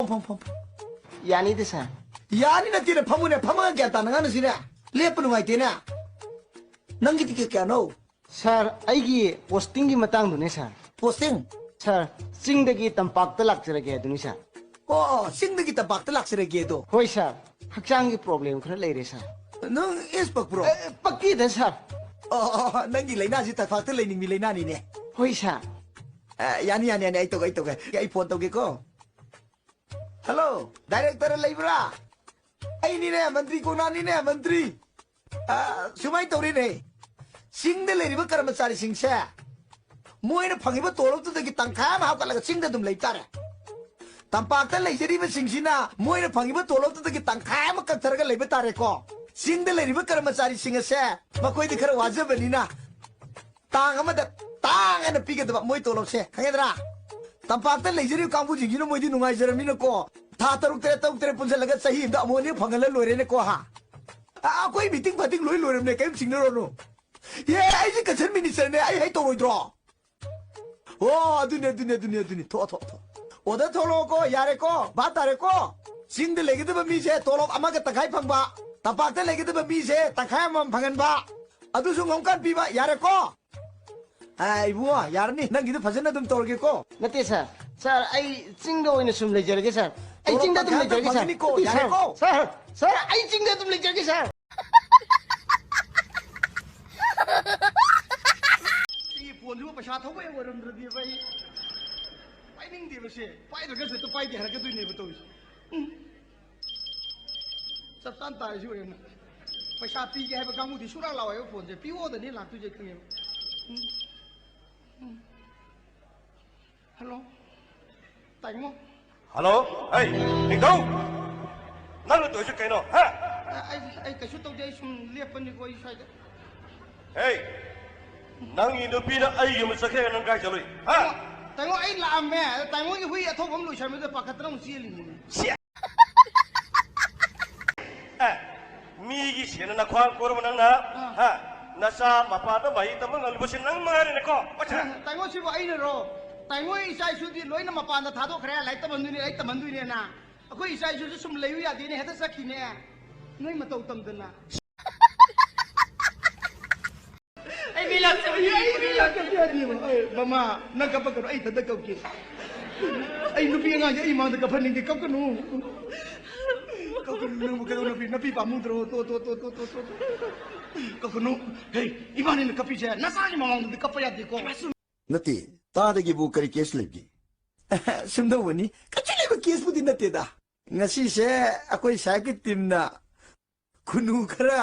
ꯐꯝ ꯌꯥꯅꯤꯗ ꯁꯥꯔ ꯌꯥꯅꯤ ꯅꯠꯇꯦꯅꯦ ꯐꯝꯃꯨꯅꯦ ꯐꯝꯃꯒ ꯒ꯭ꯌꯥꯟ ꯇꯥꯅ ꯉꯥꯡꯅꯁꯤꯅꯦ ꯂꯦꯞꯄ ꯅꯨꯡꯉꯥꯏꯇꯦꯅꯦ ꯅꯪꯒꯤ ꯇꯤꯀꯦꯠ ꯀꯌꯥꯅꯣ ꯁꯥꯔ ꯑꯩꯒꯤ ꯄꯣꯁꯇꯤꯡꯒꯤ ꯃꯇꯥꯡꯗꯨꯅꯦ ꯁꯥꯔ ꯄꯣꯁꯇꯤꯡ ꯁꯥꯔ ꯆꯤꯡꯗꯒꯤ ꯇꯝꯄꯥꯛꯇ ꯂꯥꯛꯆꯔꯒꯦ ꯑꯗꯨꯅꯤ ꯁꯥꯔ ꯑꯣ ꯆꯤꯡꯗꯒꯤ ꯇꯝꯄꯥꯛꯇ ꯂꯥꯛꯆꯔꯒꯦ ꯑꯗꯣ ꯍꯣꯏ ꯁꯥꯔ ꯍꯛꯆꯥꯡꯒꯤ ꯄ꯭ꯔꯣꯕ꯭ꯂꯦꯝ ꯈꯔ ꯂꯩꯔꯦ ꯁꯥꯔ ꯅꯪ ꯑꯦꯁ ꯄꯛꯄ꯭ꯔꯣ ꯄꯛꯀꯤꯗ ꯁꯥꯔ ꯑꯣ ꯅꯪꯒꯤ ꯂꯩꯅꯥꯁꯤ ꯇꯝꯄꯥꯛꯇ ꯂꯩꯅꯤꯡꯕꯤ ꯂꯩꯅꯥꯅꯤꯅꯦ ꯍꯣꯏ ꯁꯥꯔ ꯌꯥꯅꯤ ꯑꯩ ꯇꯧꯒꯦ ꯑꯩ ꯐꯣꯟ ꯇꯧꯒꯦꯀꯣ ꯍꯜꯂꯣ ꯗꯥꯏꯔꯦꯛꯇꯔ ꯂꯩꯕ꯭ꯔꯥ ꯑꯩꯅꯤꯅꯦ ꯃꯟꯇ꯭ꯔꯤ ꯀꯣꯅꯥꯅꯤꯅꯦ ꯃꯟꯇ꯭ꯔꯤ ꯁꯨꯃꯥꯏꯅ ꯇꯧꯔꯤꯅꯦ ꯆꯤꯡꯗ ꯂꯩꯔꯤꯕ ꯀꯔꯃꯆꯥꯔꯤꯁꯤꯡꯁꯦ ꯃꯣꯏꯅ ꯐꯪꯉꯤꯕ ꯇꯣꯂꯣꯞꯇꯨꯗꯒꯤ ꯇꯪꯈꯥꯏ ꯑꯃ ꯍꯥꯞꯀꯠꯂꯒ ꯆꯤꯡꯗ ꯑꯗꯨꯝ ꯂꯩꯇꯥꯔꯦ ꯇꯝꯄꯥꯛꯇ ꯂꯩꯖꯔꯤꯕꯁꯤꯡꯁꯤꯅ ꯃꯣꯏꯅ ꯐꯪꯉꯤꯕ ꯇꯣꯂꯣꯞꯇꯨꯗꯒꯤ ꯇꯪꯈꯥꯏ ꯑꯃ ꯀꯛꯊꯔꯒ ꯂꯩꯕ ꯇꯥꯔꯦꯀꯣ ꯆꯤꯡꯗ ꯂꯩꯔꯤꯕ ꯀꯔꯃꯆꯥꯔꯤꯁꯤꯡ ꯑꯁꯦ ꯃꯈꯣꯏꯗꯤ ꯈꯔ ꯋꯥꯖꯕꯅꯤꯅ ꯇꯥꯡ ꯑꯃꯗ ꯇꯥꯡꯅ ꯄꯤꯒꯗꯕ ꯃꯣꯏ ꯇꯣꯂꯣꯞꯁꯦ ꯈꯪꯒꯗ꯭ꯔꯥ ꯇꯝꯄꯥꯛꯇ ꯂꯩꯖꯔꯤꯕ ꯀꯥꯡꯕꯨꯁꯤꯡꯁꯤꯅ ꯃꯣꯏꯗꯤ ꯅꯨꯡꯉꯥꯏꯖꯔꯝꯅꯤꯅꯀꯣ ꯊꯥ ꯇꯔꯨꯛ ꯇꯔꯦꯠ ꯄꯨꯟꯁꯤꯜꯂꯒ ꯆꯍꯤ ꯑꯃꯗ ꯑꯃꯨꯛ ꯑꯅꯤ ꯐꯪꯍꯜꯂ ꯂꯣꯏꯔꯦꯅꯦꯀꯣ ꯍꯥ ꯑꯩꯈꯣꯏ ꯃꯤꯇꯤꯡ ꯐꯥꯇꯤꯡ ꯂꯣꯏ ꯂꯣꯏꯔꯝꯅꯦ ꯀꯔꯤꯝ ꯆꯤꯡꯅꯔꯣꯅꯨ ꯑꯩꯁꯦ ꯀꯟꯁꯔꯟ ꯃꯤꯅꯤꯁꯇꯔꯅꯦ ꯑꯩ ꯍꯩ ꯇꯧꯔꯣꯏꯗ꯭ꯔꯣ ꯑꯣ ꯑꯗꯨꯅꯤ ꯊꯣꯛꯑꯣ ꯑꯣꯗꯔ ꯊꯣꯛꯂꯛꯑꯣꯀꯣ ꯌꯥꯔꯦꯀꯣ ꯚꯥꯞ ꯇꯥꯔꯦꯀꯣ ꯆꯤꯡꯗ ꯂꯩꯒꯗꯕ ꯃꯤꯁꯦ ꯇꯣꯂꯣꯞ ꯑꯃꯒ ꯇꯪꯈꯥꯏ ꯐꯪꯕ ꯇꯝꯄꯥꯛꯇ ꯂꯩꯒꯗꯕ ꯃꯤꯁꯦ ꯇꯪꯈꯥꯏ ꯑꯃꯃꯝ ꯐꯪꯍꯟꯕ ꯑꯗꯨꯁꯨ ꯉꯝꯀꯥꯟ ꯄꯤꯕ ꯌꯥꯔꯦꯀꯣ 이부어 야르니 난 기도 파전나 좀 떠올게고 नते सर सर आई चिंगदा ओइना सुम लेजरगे सर आई चिंगदा तुम लेजरगे सर 야래고 सर सर आई चिंगदा तुम लेजरगे सर 이 본주고 पछा थोबे वरमद्रदि भाई पाइनिंग दिबसे पाइदगसे तो पाइदे हरके दुने बतोइ सबतान तारसि ओयम पैसा पीगे है गांगुदि सुरा लावायो फोन से पीओ दनि लातुजे खंगे हेलो ताइमो हेलो ए निंगौ नंग तोइसे कैनो हा आई कछु तौदे सुम लेपनि को इसाइद ए नंग इनो पीना आई यम सखे नंग गाय चलोइ हा ताइमो आई लामे ताइमो की हुई अथोफम लुइसमे दे पाखतरम सिलिनि ए मीगी सेना ना ख्वांग कोरम नंग ना हा नसा मपादा भाई तमंग नलबसिन नंग मारे neko ocha ताइमो सिबो आई रो ताइमो इसाइ सुदि लोइना मपादा थादो खरे लाई तमंदुनि आई तमंदुनि ना अखोइ इसाइ सुदि सुम लेयु यादिने हेता सखिने नोइ मतौ तमदना आई बिलाक यादि ममा नंग कपकनो आई तद कौके आई नुपी nga ai ma da kafani ke kapkanu kapkanu kanu napi pamudro to kapkanu hey imani na kapi je nasani mamang da kapaya de ko नती तादगी बु करी केस लेगी सुंदवनी कचले बे केस बुदि नते दा ngasi se akoi saiki timna kunu khara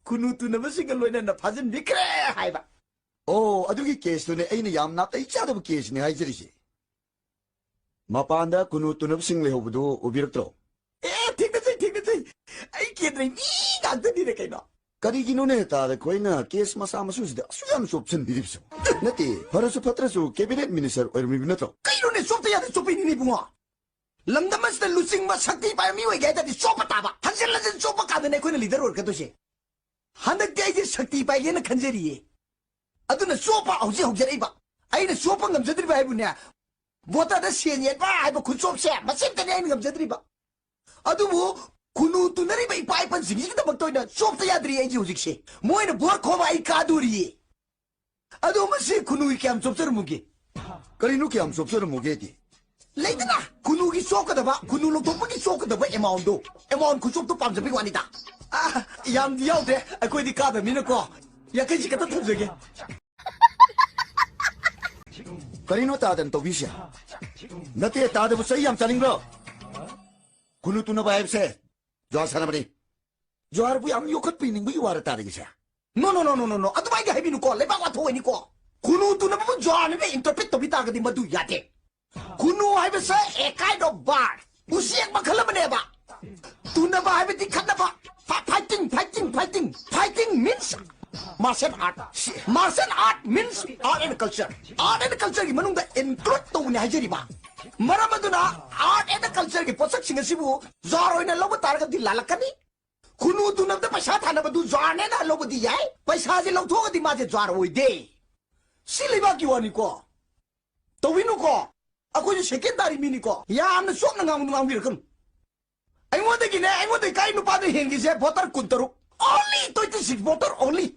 kunu tunabasiga loina na phajin bikre haiba ओ अदुगी case तुने ऐने याम ना तै चादब case ने हाइजरिसे मपांदा कुनु तुनब सिंग लेहोबदो उबिरक्त्रो ठीक है आई केद्रै मी गागदनि रे कैनो करिगिनो ने तादा कोइना केस मसा मसुसिदा सुयाम सोप्सन बिरिबसो नती फरसु फत्रसु कैबिनेट मिनिस्टर ओइरमि नत्रो कैनो ने सोप्ता याद सोपिनि नि बुङो लंदमसदा लुसिंग मा शक्ति पाय मी वइ गायदा दि सोप ताबा हंजल लजन सोप कादने कोइना लीडर ओर कदोसे हंदक गायजे शक्ति पाय येना खंजरिये अदुना सोप औजे औजरैबा आइना सोप ngमजद्रिबा हाइबुने बोतादा सेनियबा हाइबा खुसोपसे मसिमतने आइना ngमजद्रिबा अदुबु कुनु तुनरिबा इपाइ पनसिगिदमक्तोइना सोप्ता याद्रि आइजे हुजिकसे मोइना बोर खोबा आइ कादुरिये अदु मसे कुनु क्याम सोप्सरमुगे करिनु के हम सोप्सर मुगेति लेदना कुनु की सोकदबा कुनु लोटोपकी सोकदबा एमाउंट खुसोप तो पामजबि वानिदा याम दियाउदे अकोइदि कादमिनको याकैजि कता थजगे करिनु तादन तो विषय नते तादबु सही हम चलिंगरो कुनु तुन बायबसे जो सनबनी जोरबु याम योखत पिनिंगबि वारा तारगिसे नो अदुमाइ गा हाइबिनु को लेबा वा थोइनि को कुनु तुनबु जोने बे इंटरप्रेट तबि तागदि मदु याते कुनु हाइबसे ए काइंड ऑफ बार उसियक मखलमनेबा तुनबा हाइबदि खदबा fighting means martial art means art and culture की मनुंग दा include तो उन्हें हजरीबा मरमदुना art and culture की पोषक सिंगसिबु जार होइना लोब तारग दि लालकनी कुनु तुनब दा पैसा थाना बदु जार ने ना लोब दि याय पैसा जे लौथोग दि माजे जार होइ दे सिलिबा की वानी को तो विनु को ako yung secondary mini ko. Yan na sok na nga kan. Ay mo de gine, ay mo de kay no pa de hengi se voter kuntaro. Only 26 voter only.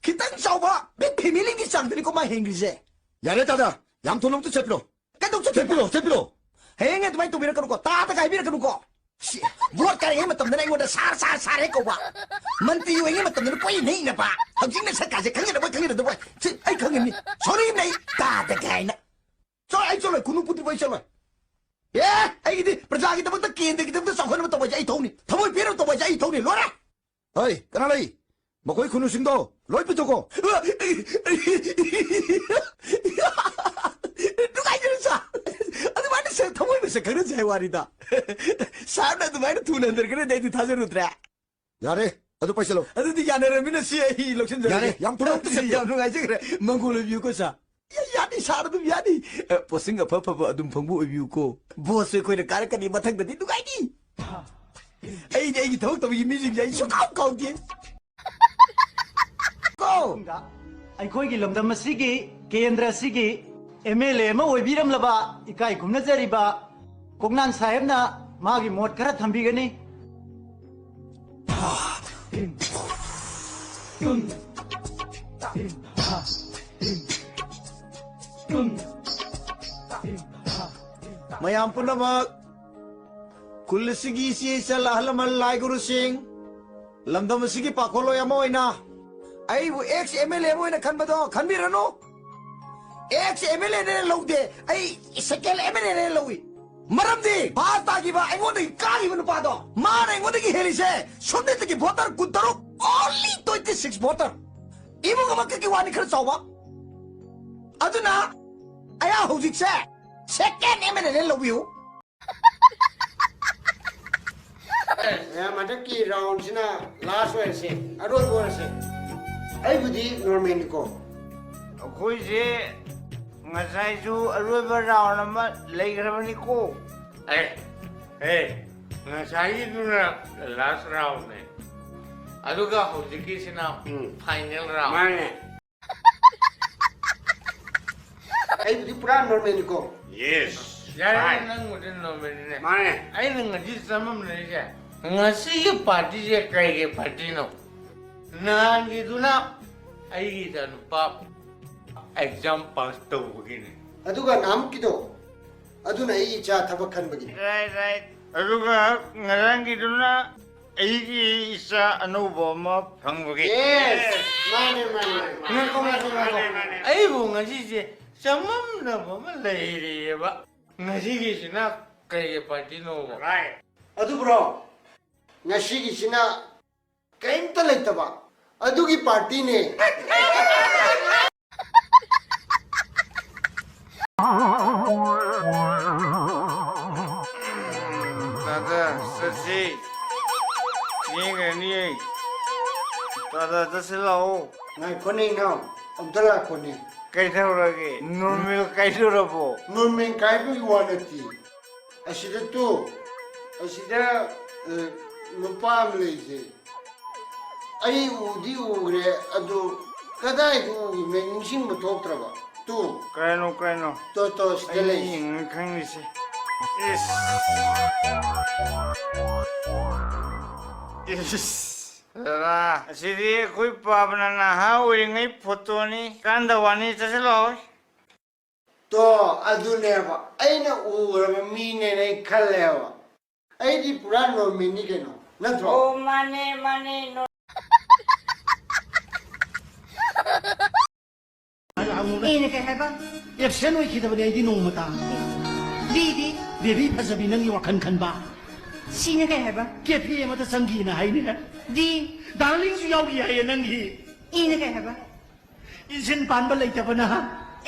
Kitang sawa, big family gi sang dili ko ma hengi se. 야래 따다 양토놈도 제필로 Kadok sa 제필로 Hengi tumay tumira kan ko. Tata kay bira kan ko. Buat kay matam na ingo da sar ko ba. Manti yu ingi matam na ko yin na pa. Hajing na sa kasi kangin na ba. Ay kangin ni. Sorry nay. Tata kay na. So ay so kunu puti boy so. Yeah, ay di perjagi ta bata kinde kita bata sakon bata boy ay tawni. Thamoy pira to boy ay tawni lora. 어이 까나라이 뭐 거기 군우승도 로이프 저거 누가 이러사? 아니 많이 세 thamoy sa kanu jay warida. Saab na tumay tunan der kene dei thajar utra. 야래 어디 빠이슬로 Adu di yana ramina si ay loksin jar. 야래 양토놈도 제필로 Yang nung aja kere mangkul view ko sa. Yani sar dum yani. Posing apa adum phangbu view ko. Boss ko ne kar kani mathang da di dugai ni. Ay thok to bi music jai su kau di. Go. ꯑꯩꯈꯣꯏꯒꯤ ꯂꯝꯗꯝ ꯑꯁꯤꯒꯤ ꯀꯦꯟꯗ꯭ꯔ ꯑꯁꯤꯒꯤ MLA ꯑꯃ ꯑꯣꯏꯕꯤꯔꯝꯂꯕ ꯏꯀꯥꯏ ꯈꯨꯝꯅꯖꯔꯤꯕ ꯀꯣꯛꯅꯥꯟ ꯁꯥꯍꯦꯕꯅ ꯃꯥꯒꯤ ꯃꯣꯠ ꯈꯔ ꯊꯝꯕꯤꯒꯅꯤ꯫ Mayam punamak kulsigi si salahlamal lai guru sing lamdam sigi pakolo yamoina ai wo ex MLA moina khanbado khanbirano ex MLA ne lawde ai second MLA ne lawi maramdi bata gi ba ai ngodi kari banu pado mane ngodi gi helise sonde gi voter kuntaro only 26 voter imu ga ki wani khar chawa aduna aya hojik se second MLA ne lawiu ꯃꯊꯛꯀꯤ ꯔꯥꯎꯟꯁꯤꯅ ꯂꯥꯁ ꯑꯣꯏꯔꯁꯦ ꯑꯔꯣꯏꯕ ꯑꯣꯏꯔꯁꯦ ꯑꯩꯕꯨꯗꯤ ꯅꯣꯔꯃꯦꯜꯅꯤꯀꯣ ꯑꯩꯈꯣꯏꯁꯦ ꯉꯁꯥꯏꯁꯨ ꯑꯔꯣꯏꯕ round ꯑꯃ ꯂꯩꯈ꯭ꯔꯕꯅꯤꯀꯣ ꯉꯁꯥꯏꯒꯤꯗꯨꯅ ꯂꯥꯁ ꯔꯥꯎꯟꯅꯦ ꯑꯗꯨꯒ ꯍꯧꯖꯤꯛꯀꯤꯁꯤꯅ final round ꯃꯥꯅꯦ ꯑꯩꯕꯨꯗꯤ ꯄꯨꯔꯥ ꯅꯣꯔꯃꯦꯜꯅꯤꯀꯣ ꯌꯦꯁ ꯌꯥꯔꯦ ꯅꯪꯕꯨꯗꯤ ꯅꯣꯔꯃꯦꯜꯅꯤꯅꯦ ꯃꯥꯅꯦ ꯑꯩꯅ ꯉꯁꯤ ꯆꯃꯝꯅꯔꯤꯁꯦ ꯉꯁꯤꯒꯤ ꯄꯥꯔꯇꯤꯁꯦ ꯀꯩꯒꯤ ꯄꯥꯔꯇꯤꯅꯣ ꯅꯍꯥꯟꯒꯤꯗꯨꯅ ꯑꯩꯒꯤꯗ ꯅꯨꯄꯥ ꯑꯦꯛꯖꯥꯝ ꯄꯥꯁ ꯇꯧꯕꯒꯤꯅꯤ ꯑꯗꯨꯒ ꯅꯍꯥꯟꯃꯨꯛꯀꯤꯗꯣ ꯑꯗꯨꯅ ꯑꯩ ꯏꯆꯥ ꯊꯕꯛ ꯈꯟꯕꯒꯤꯅꯤ ꯔꯥꯏꯠ ꯑꯗꯨꯒ ꯉꯔꯥꯡꯒꯤꯗꯨꯅ ꯑꯩꯒꯤ ꯏꯆꯥ ꯑꯅꯧꯕ ꯑꯃ ꯐꯪꯕꯒꯤ ꯃꯥꯅꯦ ꯑꯩꯕꯨ ꯉꯁꯤꯁꯦ ꯆꯃꯝꯅꯕ ꯑꯃ ꯂꯩꯔꯤꯑꯕ ꯉꯁꯤꯒꯤꯁꯤꯅ ꯀꯩꯒꯤ ꯄꯥꯔꯇꯤꯅꯣꯕ ꯑꯗꯨꯕ꯭ꯔꯣ ꯉꯁꯤꯒꯤꯁꯤꯅ ꯀꯩꯝꯇ ꯂꯩꯇꯕ ꯑꯗꯨꯒꯤ ꯄꯥꯔꯇꯤꯅꯦ 다다 쓰지 징그니 다다 쓰실라오 ꯉꯥꯏꯈꯣꯅꯦ ꯏꯅꯥꯎ ꯑꯝꯇ ꯂꯥꯛꯈꯣꯅꯦ ꯀꯩꯗꯧꯔꯒꯦ ꯅꯣꯔꯃꯦꯜ ꯀꯥꯏꯗꯧꯔꯕꯣ ꯅꯣꯔꯃꯦꯜ ꯀꯥꯏꯕꯒꯤ ꯋꯥ ꯅꯠꯇꯦ ꯑꯁꯤꯗ ꯅꯨꯄꯥ ꯑꯃ ꯂꯩꯁꯦ ꯑꯩ ꯎꯗꯤ ꯎꯈ꯭ꯔꯦ ꯑꯗꯨ ꯀꯗꯥꯏꯗ ꯎꯈꯤꯕꯅ ꯅꯤꯡꯁꯤꯡꯕ ꯊꯣꯛꯇ꯭ꯔꯕ ꯇꯨ ꯀꯩꯅꯣ ꯇꯣ ꯁꯤꯗ ꯂꯩꯁꯦ ꯑꯩ ꯈꯪꯉꯤꯁꯦ ꯑꯁꯤꯗꯤ ꯑꯩꯈꯣꯏ ꯄꯥꯕꯅ ꯅꯍꯥ ꯑꯣꯏꯔꯤꯉꯩ ꯐꯣꯇꯣꯅꯤ ꯀꯥꯟꯗ ꯋꯥꯅꯤ ꯆꯠꯁꯤꯜꯂꯛꯑꯣ ꯇꯣ ꯑꯗꯨꯅꯦꯕ ꯑꯩꯅ ꯎꯔꯕ ꯃꯤꯅꯦꯅ ꯑꯩ ꯈꯜꯂꯦꯕ ꯑꯩꯗꯤ ꯄꯨꯔꯥ ꯅꯣꯔꯃꯦꯜꯅꯤ ꯀꯩꯅꯣ ꯅꯠꯇ꯭ꯔꯣ ꯑꯣ ꯃꯥꯅꯦ ꯑꯩꯅ ꯀꯩ ꯍꯥꯏꯕ ꯑꯦꯞꯁꯦꯟ ꯑꯣꯏꯈꯤꯗꯕꯅꯤ ꯑꯩꯗꯤ ꯅꯣꯡꯃꯇ ꯕꯤꯗꯤ ꯕꯦꯕꯤ ꯐꯖꯕꯤ ꯅꯪꯒꯤ ꯋꯥꯈꯜ ꯈꯟꯕ ꯁꯤꯅ ꯀꯩ ꯍꯥꯏꯕ ꯀꯦꯐꯦ ꯑꯃꯗ ꯆꯪꯈꯤꯅ ꯍꯥꯏꯅꯦ ꯗꯤ ꯗꯥꯔꯂꯤꯡꯁꯨ ꯌꯥꯎꯔꯤ ꯍꯥꯏꯌꯦ ꯅꯪꯒꯤ ꯏꯅ ꯀꯩ ꯍꯥꯏꯕ ꯏꯟꯁꯤꯟ ꯄꯥꯟꯕ ꯂꯩꯇꯕꯅ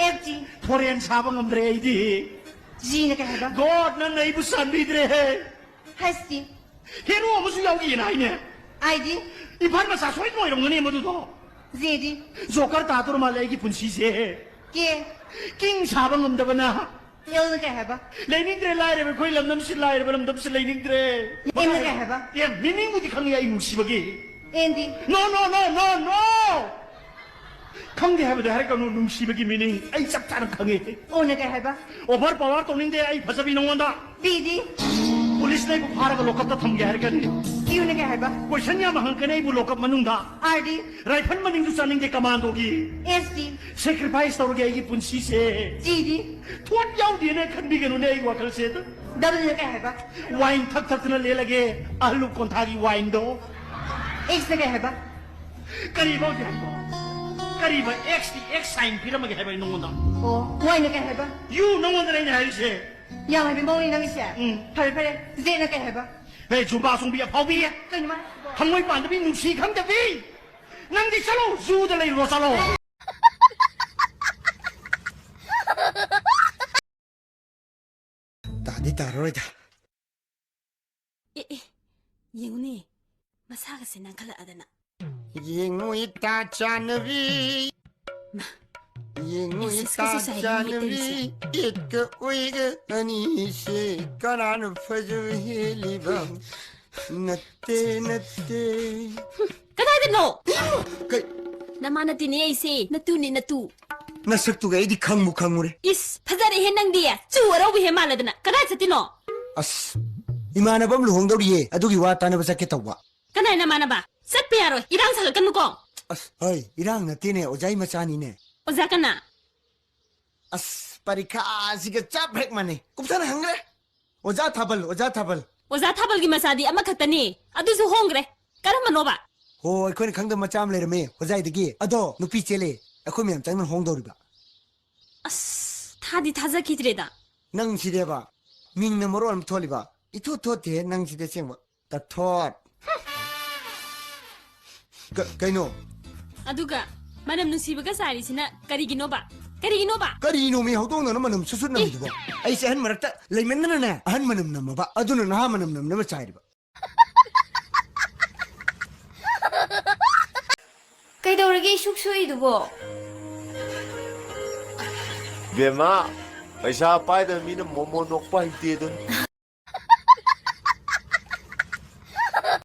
ꯑꯦꯐ ꯐꯣꯔꯦꯟ ꯁꯥꯕ ꯉꯝꯗ꯭ꯔꯦ ꯑꯩꯗꯤ ꯖꯤꯅ ꯀꯩ ꯍꯥꯏꯕ ꯒꯣꯗꯅ ꯅꯩꯕꯨ ꯆꯥꯟꯕꯤꯗ꯭ꯔꯦ ꯍꯩꯆ ꯗꯤ ꯍꯦꯔꯣ ꯑꯃꯁꯨ ꯌꯥꯎꯔꯤꯅ ꯍꯥꯏꯅꯦ ꯑꯥꯏ ꯗꯤ ꯏꯝꯐꯥꯜ ꯃꯆꯥ ꯁꯣꯏꯗꯅ ꯑꯣꯏꯔꯝꯒꯅꯤ ꯃꯗꯨꯗꯣ ꯖꯦ ꯗꯤ ꯖꯣꯀꯔ ꯇꯥꯗꯣꯔ ꯃꯥꯜꯂꯦ ꯑꯩꯒꯤ ꯄꯨꯟꯁꯤꯁꯦ ꯀꯦ ꯀꯤꯡ ꯁꯥꯕ ꯉꯝꯗꯕꯅ ꯑꯦꯜꯅ ꯀꯩ ꯍꯥꯏꯕ ꯂꯩꯅꯤꯡꯗ꯭ꯔꯦ ꯂꯥꯏꯔꯕ ꯑꯩꯈꯣꯏ ꯂꯝꯗꯝꯁꯤ ꯂꯥꯏꯔꯕ ꯂꯝꯗꯝꯁꯤ ꯂꯩꯅꯤꯡꯗ꯭ꯔꯦ ꯑꯦꯝꯅ ꯀꯩ ꯍꯥꯏꯕ ꯑꯦ ꯃꯤꯅꯤꯡꯕꯨꯗꯤ ꯈꯪꯉꯤ ꯑꯩ ꯅꯨꯡꯁꯤꯕꯒꯤ ꯑꯦꯟ ꯗꯤ ꯅꯣ ꯈꯪꯗꯦ ꯍꯥꯏꯕꯗꯣ ꯍꯥꯏꯔꯛꯀꯅꯨ ꯅꯨꯡꯁꯤꯕꯒꯤ ꯃꯤꯅꯤꯡ ꯑꯩ ꯆꯞ ꯆꯥꯅ ꯈꯪꯉꯦ ꯑꯣꯅ ꯀꯩ ꯍꯥꯏꯕ ꯑꯣꯚꯔ ꯄꯋꯥꯔ ꯇꯧꯅꯤꯡꯗꯦ ꯑꯩ ꯐꯖꯕꯤ ꯅꯉꯣꯟꯗ ꯕꯤꯗꯤ ꯄꯨꯂꯤꯁꯅ ꯑꯩꯕꯨ ꯐꯥꯔꯒ ꯂꯣꯀꯞꯇ ꯊꯝꯒꯦ ꯍꯥꯏꯔꯛꯀꯅꯤ ꯀ꯭ꯌꯨꯅ ꯀꯩ ꯍꯥꯏꯕ ꯀꯣꯏꯁꯟ ꯌꯥꯝ ꯍꯪꯉꯛꯀꯅꯤ ꯑꯩꯕꯨ ꯂꯣꯀꯞ ꯃꯅꯨꯡꯗ ꯑꯥꯔꯗꯤ ꯔꯥꯏꯐꯜ ꯃꯅꯤꯡꯁꯨ ꯆꯥꯅꯤꯡꯗꯦ ꯀꯃꯥꯟꯗꯣꯒꯤ ꯑꯦꯁꯇꯤ ꯁꯦꯀ꯭ꯔꯤꯐꯥꯏꯁ ꯇꯧꯔꯒꯦ ꯑꯩꯒꯤ ꯄꯨꯟꯁꯤꯁꯦ ꯖꯤꯗꯤ ꯊꯣꯠ ꯌꯥꯎꯗꯦꯅ ꯈꯟꯕꯤꯒꯅꯨꯅꯦ ꯑꯩ ꯋꯥꯈꯜꯁꯦ ꯗꯕꯜꯅ ꯀꯩ ꯍꯥꯏꯕ ꯋꯥꯏꯟ ꯊꯛ ꯊꯛꯇꯅ ꯂꯦꯜꯂꯒꯦ ꯑꯍꯜꯂꯨ ꯀꯣꯟꯊꯥꯒꯤ ꯋꯥꯏꯟꯗꯣ ꯑꯦꯛꯁꯅ ꯀꯩ ꯍꯥꯏꯕ ꯀꯔꯤꯐꯥꯎꯗꯤ ꯍꯥꯏꯕꯣ ꯀꯔꯤꯕ ꯑꯦꯛꯁꯇꯤ ꯑꯦꯛꯁ ꯁꯥꯏꯟ ꯄꯤꯔꯝꯃꯒꯦ ꯍꯥꯏꯕ ꯑꯩ ꯅꯉꯣꯟꯗ ꯑꯣ ꯋꯥꯏꯅ ꯀꯩ ꯍꯥꯏꯕ ꯌꯨ ꯅꯉꯣꯟꯗ ꯑꯩꯅ ꯍꯥꯏꯔꯤꯁꯦ ꯌꯥꯝ ꯍꯩꯕ ꯃꯧꯅꯤ ꯅꯪꯒꯤꯁꯦ ꯐꯔꯦ ꯐꯔꯦ ꯖꯦꯅ ꯀꯩ ꯍꯥꯏꯕ ꯍꯦ ꯖꯨꯝꯕꯥ ꯆꯣꯡꯕꯤ ꯑꯐꯥꯎꯕꯤ ꯀꯩꯅꯣ ꯃꯥ ꯊꯃꯣꯏ ꯄꯥꯟꯗꯕꯤ ꯅꯨꯡꯁꯤ ꯈꯪꯗꯕꯤ ꯅꯪꯗꯤ ꯆꯠꯂꯣ ꯖꯨꯗ ꯂꯩꯔꯨꯔꯣ ꯆꯠꯂꯣ ꯇꯥꯗꯤ ꯇꯥꯔꯔꯣꯏꯗ ꯑꯦ ꯌꯦꯡꯉꯨꯅꯦ ꯃꯁꯥꯒꯁꯦ ꯅꯥꯟꯈꯠꯂꯛꯑꯗꯅ ꯌꯦꯡꯉꯨ ꯏꯇꯥ ꯆꯥꯅꯕꯤ ꯌꯦꯡꯉꯨ ꯏꯇꯥ ꯆꯥꯅꯕꯤ ꯏꯠꯀ ꯎꯏꯒ ꯑꯅꯤꯁꯦ ꯀꯅꯥꯅ ꯐꯖꯕ ꯍꯦꯜꯂꯤꯕ ꯅꯠꯇꯦ ꯅꯠꯇꯦ ꯀꯗꯥꯏꯗꯅꯣ ꯀꯩ ꯅꯃꯥꯅꯠꯇꯦꯅꯦ ꯑꯩꯁꯦ ꯅꯇꯨꯅꯦ ꯅꯇꯨ ꯅꯁꯛꯇꯨꯒ ꯑꯩꯗꯤ ꯈꯪꯕꯨ ꯈꯪꯉꯨꯔꯦ ꯏꯁ ꯐꯖꯔꯦꯍꯦ ꯅꯪꯗꯤ ꯆꯨ ꯑꯔꯧꯕ ꯍꯦ ꯃꯥꯜꯂꯗꯅ ꯀꯗꯥꯏ ꯆꯠꯇꯤꯅꯣ ꯑꯁ ꯏꯃꯥꯟꯅꯕ ꯑꯃ ꯂꯨꯍꯣꯡꯗꯧꯔꯤꯌꯦ ꯑꯗꯨꯒꯤ ꯋꯥ ꯇꯥꯅꯕ ꯆꯠꯀꯦ ꯇꯧꯕ ꯀꯅꯥꯏ ꯅꯃꯥꯟꯅꯕ ꯆꯠꯄ ꯌꯥꯔꯣꯏ ꯏꯔꯥꯡ ꯁꯥꯒꯠꯀꯅꯨꯀꯣ ꯑꯁ ꯍꯣꯏ ꯏꯔꯥꯡ ꯅꯠꯇꯦꯅꯦ ꯑꯣꯖꯥꯏ ꯃꯆꯥꯅꯤꯅꯦ ꯑꯣꯖꯥ ꯀꯅꯥ ꯑꯁ ꯄꯔꯤꯈꯥꯁꯤꯒ ꯆꯞ ꯍꯦꯛ ꯃꯥꯟꯅꯩ ꯀꯨꯞꯊꯅ ꯍꯪꯈ꯭ꯔꯦ ꯑꯣꯖꯥ ꯊꯥꯕꯜ ꯑꯣꯖꯥ ꯊꯥꯕꯜ ꯑꯣꯖꯥ ꯊꯥꯕꯜꯒꯤ ꯃꯆꯥꯗꯤ ꯑꯃꯈꯛꯇꯅꯤ ꯑꯗꯨꯁꯨ ꯍꯣꯡꯈ꯭ꯔꯦ ꯀꯔꯝꯕꯅꯣꯕ ꯍꯣ ꯑꯩꯈꯣꯏꯅ ꯈꯪꯗꯕ ꯃꯆꯥ ꯑꯃ ꯂꯩꯔꯝꯃꯦ ꯑꯣꯖꯥꯏꯗꯒꯤ ꯑꯗꯣ ꯅꯨꯄꯤ ꯆꯦꯜꯂꯦ ꯑꯩꯈꯣꯏ ꯃꯌꯥꯝ ꯆꯪꯅ ꯍꯣꯡꯗꯧꯔꯤꯕ ꯑꯁ ꯊꯥꯗꯤ ꯊꯥꯖꯈꯤꯗ꯭ꯔꯦꯗ ꯅꯪ ꯁꯤꯗꯦꯕ ꯃꯤꯡꯅ ꯃꯔꯣꯟ ꯑꯃ ꯊꯣꯜꯂꯤꯕ ꯏꯊꯣꯠ ꯊꯣꯠꯇꯦ ꯅꯪ ꯁꯤꯗ ꯑꯁꯦꯡꯕ ꯇꯊꯣꯠ ꯀꯩꯅꯣ ꯑꯗꯨꯒ ꯃꯅꯝ ꯅꯨꯡꯁꯤꯕꯒ ꯆꯥꯏꯔꯤꯁꯤꯅ ꯀꯔꯤꯒꯤꯅꯣꯕ ꯀꯔꯤꯒꯤꯅꯣꯕ ꯀꯔꯤꯅꯣ ꯃꯤ ꯍꯧꯗꯣꯡꯅ ꯃꯅꯝ ꯁꯨꯁꯨꯠ ꯅꯝꯃꯤꯗꯨꯕꯣ ꯑꯩꯁꯦ ꯑꯍꯟ ꯃꯔꯛꯇ ꯂꯩꯃꯟꯗꯅꯅꯦ ꯑꯍꯟ ꯃꯅꯝ ꯅꯝꯃꯕ ꯑꯗꯨꯅ ꯅꯍꯥ ꯃꯅꯝ ꯅꯝꯅꯕ ꯆꯥꯏꯔꯤꯕ ꯀꯩꯗꯧꯔꯒꯦ ꯁꯨꯛ ꯁꯨꯏꯗꯨꯕꯣ ꯕꯦꯝꯃ ꯄꯩꯁꯥ ꯄꯥꯏꯗꯕ ꯃꯤꯅ ꯃꯣꯃꯣ ꯅꯣꯛꯄ ꯍꯩꯇꯦ ꯑꯗꯨꯅꯤ